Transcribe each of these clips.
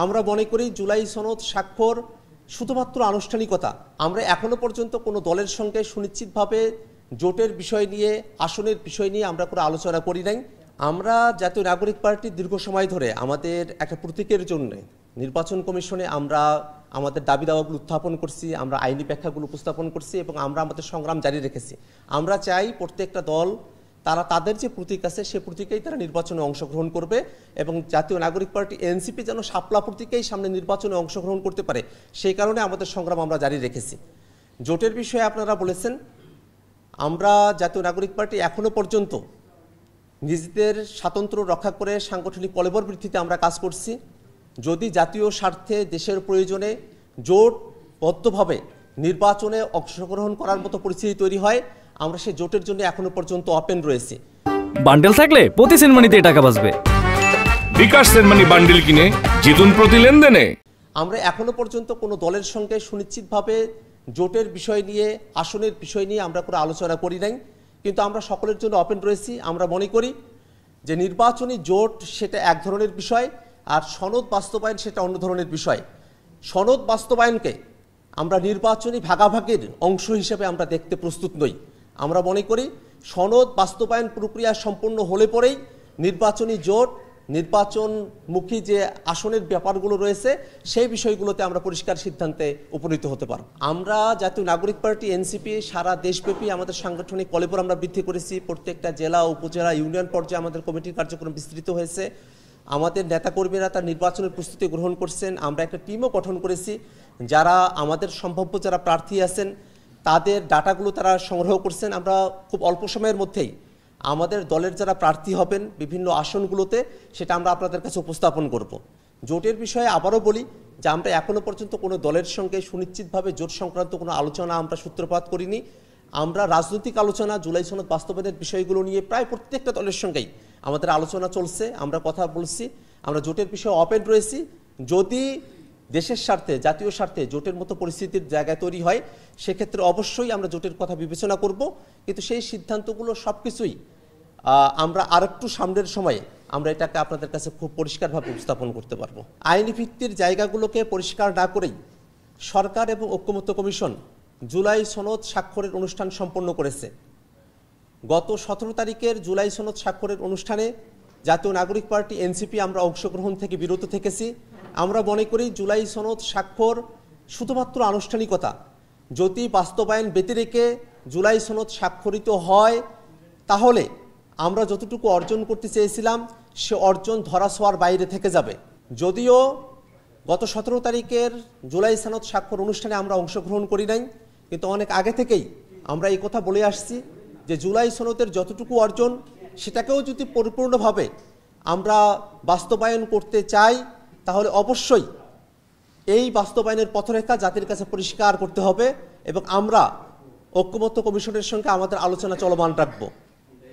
আমরা মনে করি জুলাই সনদ স্বাক্ষর শুধুমাত্র আনুষ্ঠানিকতা। আমরা এখনো পর্যন্ত কোনো দলের সঙ্গে সুনিশ্চিতভাবে জোটের বিষয় নিয়ে, আসনের বিষয় নিয়ে আমরা কোনো আলোচনা করি নাই। আমরা জাতীয় নাগরিক পার্টি দীর্ঘ সময় ধরে আমাদের একটা প্রতীকের জন্য নির্বাচন কমিশনে আমরা আমাদের দাবি দাওয়াগুলো উত্থাপন করছি, আমরা আইনি ব্যাখ্যাগুলো উপস্থাপন করছি এবং আমরা আমাদের সংগ্রাম জারি রেখেছি। আমরা চাই প্রত্যেকটা দল তারা তাদের যে প্রতীক আছে সে প্রতীকেই তারা নির্বাচনে অংশগ্রহণ করবে এবং জাতীয় নাগরিক পার্টি এনসিপি যেন শাপলা প্রতীকেই সামনে নির্বাচনে অংশগ্রহণ করতে পারে, সেই কারণে আমাদের সংগ্রাম আমরা জারি রেখেছি। জোটের বিষয়ে আপনারা বলেছেন, আমরা জাতীয় নাগরিক পার্টি এখনো পর্যন্ত নিজেদের স্বাতন্ত্র্য রক্ষা করে সাংগঠনিক কলেবর বৃদ্ধিতে আমরা কাজ করছি। যদি জাতীয় স্বার্থে দেশের প্রয়োজনে জোটবদ্ধভাবে নির্বাচনে অংশগ্রহণ করার মতো পরিস্থিতি তৈরি হয়, আমরা সেই জোটের জন্য এখনো পর্যন্ত ওপেন রয়েছি। বান্ডেল থাকলে প্রতি সেনমানিতে টাকা বাঁচবে। বিকাশ সেনমানি বান্ডেল কিনে জিতুন প্রতি লেনদেনে। আমরা এখনো পর্যন্ত কোনো দলের সঙ্গে সুনিশ্চিতভাবে জোটের বিষয় নিয়ে, আসনের বিষয় নিয়ে আমরা কোনো আলোচনা করি নাই, কিন্তু আমরা সকলের জন্য ওপেন রয়েছি। আমরা মনে করি যে নির্বাচনী জোট সেটা এক ধরনের বিষয়, আর সনদ বাস্তবায়ন সেটা অন্য ধরনের বিষয়। সনদ বাস্তবায়নকে আমরা নির্বাচনী ভাগাভাগির অংশ হিসেবে আমরা দেখতে প্রস্তুত নই। আমরা মনে করি সনদ বাস্তবায়ন প্রক্রিয়া সম্পূর্ণ হলে পরেই নির্বাচনী জোট, নির্বাচনমুখী যে আসনের ব্যাপারগুলো রয়েছে সেই বিষয়গুলোতে আমরা পরিষ্কার সিদ্ধান্তে উপনীত হতে পারব। আমরা জাতীয় নাগরিক পার্টি এনসিপি সারা দেশব্যাপী আমাদের সাংগঠনিক কলেবর আমরা বৃদ্ধি করেছি। প্রত্যেকটা জেলা, উপজেলা, ইউনিয়ন পর্যায়ে আমাদের কমিটির কার্যক্রম বিস্তৃত হয়েছে। আমাদের নেতাকর্মীরা তার নির্বাচনের প্রস্তুতি গ্রহণ করছেন। আমরা একটা টিমও গঠন করেছি, যারা আমাদের সম্ভাব্য যারা প্রার্থী আছেন তাদের ডাটাগুলো তারা সংগ্রহ করছেন। আমরা খুব অল্প সময়ের মধ্যেই আমাদের দলের যারা প্রার্থী হবেন বিভিন্ন আসনগুলোতে সেটা আমরা আপনাদের কাছে উপস্থাপন করব। জোটের বিষয়ে আবারও বলি যে আমরা এখনও পর্যন্ত কোনো দলের সঙ্গে সুনিশ্চিতভাবে জোট সংক্রান্ত কোনো আলোচনা আমরা সূত্রপাত করিনি। আমরা রাজনৈতিক আলোচনা, জুলাই সনদ বাস্তবায়নের বিষয়গুলো নিয়ে প্রায় প্রত্যেকটা দলের সঙ্গেই আমাদের আলোচনা চলছে, আমরা কথা বলছি। আমরা জোটের বিষয়ে ওপেন রয়েছি। যদি দেশের স্বার্থে, জাতীয় স্বার্থে জোটের মতো পরিস্থিতির জায়গা তৈরি হয়, সেক্ষেত্রে অবশ্যই আমরা জোটের কথা বিবেচনা করব, কিন্তু সেই সিদ্ধান্তগুলো সব কিছুই আমরা আরেকটু সামনের সময়ে আমরা এটাকে আপনাদের কাছে খুব পরিষ্কারভাবে উপস্থাপন করতে পারবো। আইনি ভিত্তির জায়গাগুলোকে পরিষ্কার না করেই সরকার এবং ঐক্যমত্য কমিশন জুলাই সনদ স্বাক্ষরের অনুষ্ঠান সম্পন্ন করেছে। গত 17 তারিখের জুলাই সনদ স্বাক্ষরের অনুষ্ঠানে জাতীয় নাগরিক পার্টি এনসিপি আমরা অংশগ্রহণ থেকে বিরত থেকেছি। আমরা মনে করি জুলাই সনদ স্বাক্ষর শুধুমাত্র আনুষ্ঠানিকতা। যদি বাস্তবায়ন ব্যতি রেখে জুলাই সনদ স্বাক্ষরিত হয়, তাহলে আমরা যতটুকু অর্জন করতে চেয়েছিলাম সে অর্জন ধরাছোঁয়ার বাইরে থেকে যাবে। যদিও গত 17 তারিখের জুলাই সনদ স্বাক্ষর অনুষ্ঠানে আমরা অংশগ্রহণ করি নাই, কিন্তু অনেক আগে থেকেই আমরা এই কথা বলে আসছি যে জুলাই সনদের যতটুকু অর্জন সেটাকেও যদি পরিপূর্ণভাবে আমরা বাস্তবায়ন করতে চাই, তাহলে অবশ্যই এই বাস্তবায়নের পথরেখা জাতির কাছে পরিষ্কার করতে হবে এবং আমরা ঐক্যমত্য কমিশনের সঙ্গে আমাদের আলোচনা চলমান রাখব।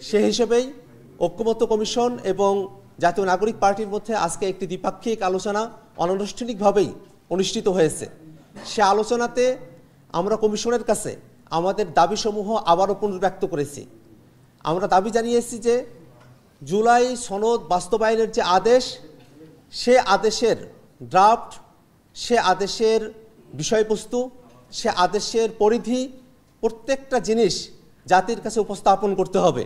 সে হিসেবেই ঐক্যমত্য কমিশন এবং জাতীয় নাগরিক পার্টির মধ্যে আজকে একটি দ্বিপাক্ষিক আলোচনা অনানুষ্ঠানিকভাবেই অনুষ্ঠিত হয়েছে। সে আলোচনাতে আমরা কমিশনের কাছে আমাদের দাবিসমূহ আবারও পুনর্ব্যক্ত করেছি। আমরা দাবি জানিয়েছি যে জুলাই সনদ বাস্তবায়নের যে আদেশ, সে আদেশের ড্রাফট, সে আদেশের বিষয়বস্তু, সে আদেশের পরিধি, প্রত্যেকটা জিনিস জাতির কাছে উপস্থাপন করতে হবে।